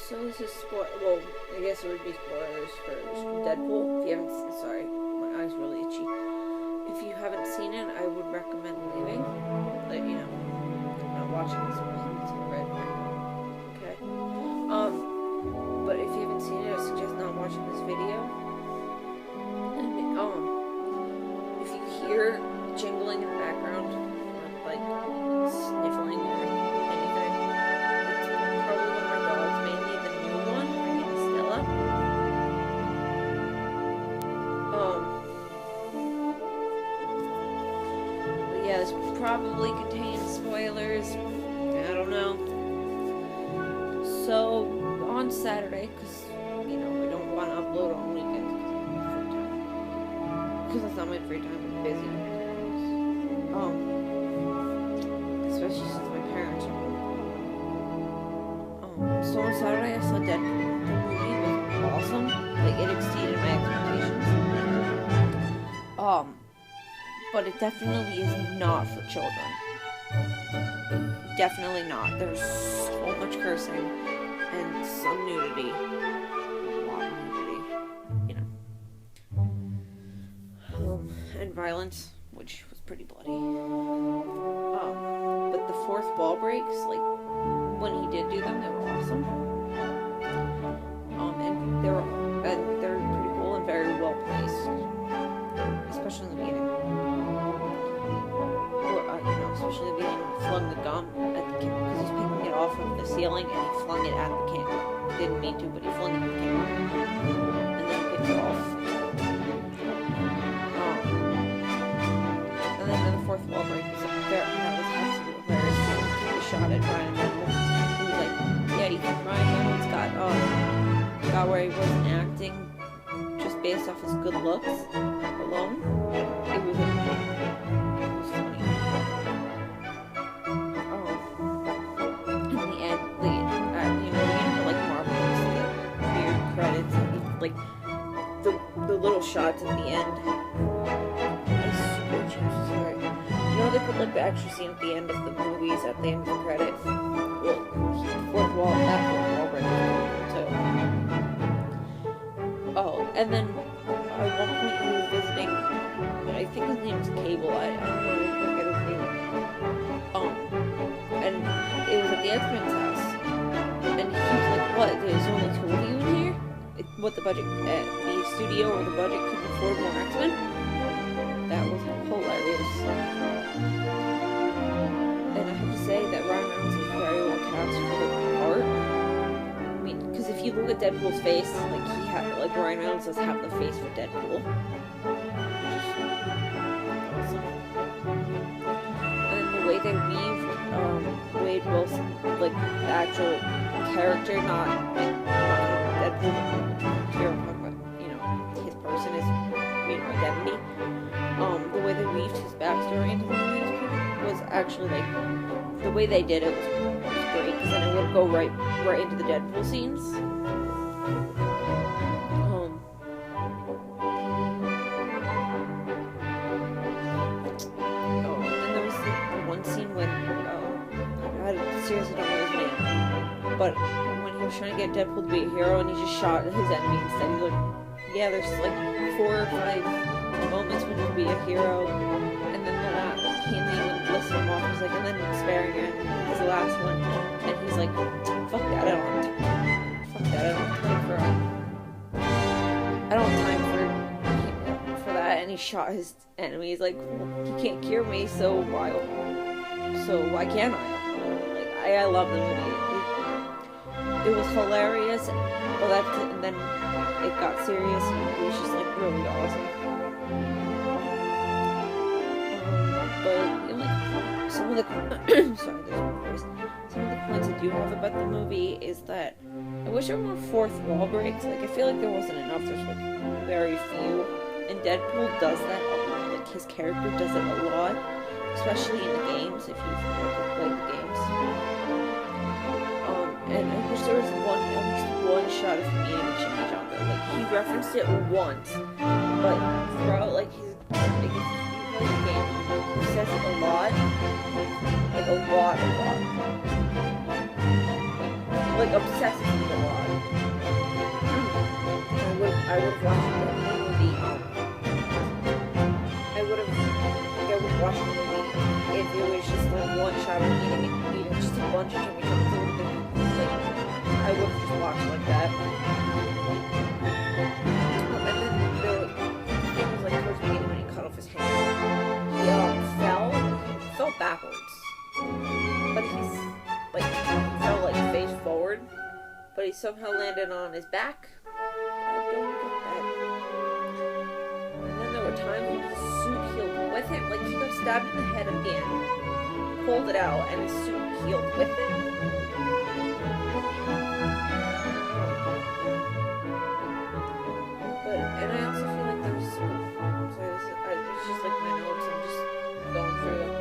So this is well, I guess it would be spoilers for Deadpool. If you haven't, sorry, my eyes really itchy. If you haven't seen it, I would recommend leaving. But not watching this until right now. Okay. But if you haven't seen it, I suggest not watching this video. And if you hear jingling in the background, or like sniffling or anything, it's probably one of my dogs, mainly the new one. Her name is Stella. But yeah, this probably contains spoilers. I don't know. So on Saturday, because we don't want to upload on weekends because it's not my free time. I'm busy. Especially since my parents are home. So on Saturday I saw Deadpool. The movie was awesome. Like, it exceeded my expectations. But it definitely is not for children. Definitely not. There's so much cursing and some nudity. A lot of nudity, and violence, which was pretty bloody. But the fourth wall breaks, like, when he did do them, they were awesome. And they're pretty cool and very well placed, especially in the beginning. Especially in the beginning, when he flung the gum at the camera because he's picking it off of the ceiling and he flung it at the camera. Didn't mean to, but he flung it at the camera, and then he picked it off. And then the fourth wall break was that was absolutely hilarious. He shot at Ryan Reynolds. He was like, yeah, Ryan Reynolds got where he wasn't acting just based off his good looks alone. It was funny. In the end, the end of, like, Marvel, the weird credits, and, like, the little shots at the end. Sorry. They put, like, the extra scene at the end of the movies, at the end of the credits. Well, fourth wall break was too. Oh, and then at one point he was visiting, I think his name was Cable, I don't know, I forget his name. And it was at the X-Men's house. And he was like, what, there's only two of you in here? What the budget, the studio or the budget couldn't afford more X-Men? That was hilarious. And I have to say that Ryan Reynolds is very well cast for the part. I mean, because if you look at Deadpool's face, like Ryan Reynolds does have the face for Deadpool. Awesome. And then the way they weaved Wade Wilson, like the actual character, not Deadpool. Here I'm talking about, his person, his identity. The way they weaved his backstory into the movie was actually, like, the way they did it was great, because then it would go right into the Deadpool scenes. And then there was the one scene when, I seriously don't know his name, but when he was trying to get Deadpool to be a hero and he just shot his enemy instead, he's like, yeah, there's like 4 or 5 moments when he'll be a hero, and then the last Hanley would list him off. He's like, and then Sparing It is the last one, and he's like, fuck that, I don't have time for that, and he shot his enemy. He's like, well, he can't cure me, so why can't I? Like, I love the movie. It was hilarious, and then it got serious, and it was just, like, really awesome. But, like, some of the points I do have about the movie is that I wish there were more fourth wall breaks. Like, I feel like there wasn't enough. There's, like, very few. And Deadpool does that a lot. Like, his character does it a lot. Especially in the games, if you've ever played the games. And I wish there was at least one shot of him eating chimichanga. Like, he referenced it once, but throughout, like, his game, he says it a lot. Like, a lot. Like, obsessively a lot. I would have watched the movie. I would have watched the movie if it was just like one shot of eating just a bunch of chimichangas. It would have been like I would have just watched like that. And then the thing was like towards the beginning when he cut off his hand. He fell backwards, but he's like he fell like face forward, but he somehow landed on his back. I don't get that. And then there were times when his suit healed with him, like he got stabbed in the head at the end, pulled it out, and his suit healed with it. But and I also feel like there's it's just like my notes. I'm just going through them.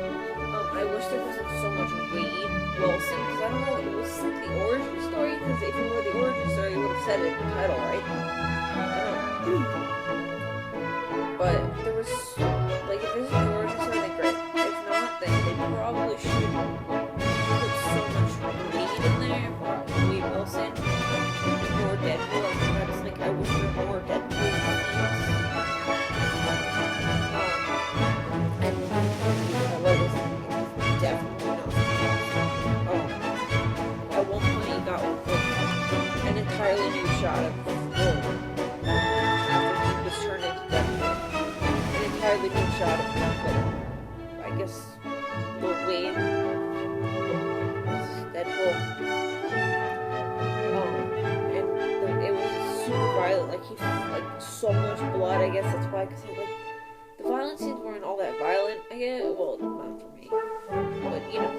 I wish there wasn't so much Wade Wilson, because I don't know, it was like the origin story, because if it were the origin story, you would have said it in the title, right? I don't know. But there was, like, if this is the origin story, then great. If not, then they probably should put so much Wade in there, or Wade Wilson, more Deadpool. I think that's, like, I wish there were more Deadpool scenes. And I love this. Definitely not. At one point he got an entirely new shot of Wolverine after he was turned into Deadpool. An entirely new shot of I guess Lil Wayne Deadpool. And it was super violent. Like he like so much blood. I guess that's why, because like the violent scenes weren't all that violent. I guess. Well, not for me. But, you know,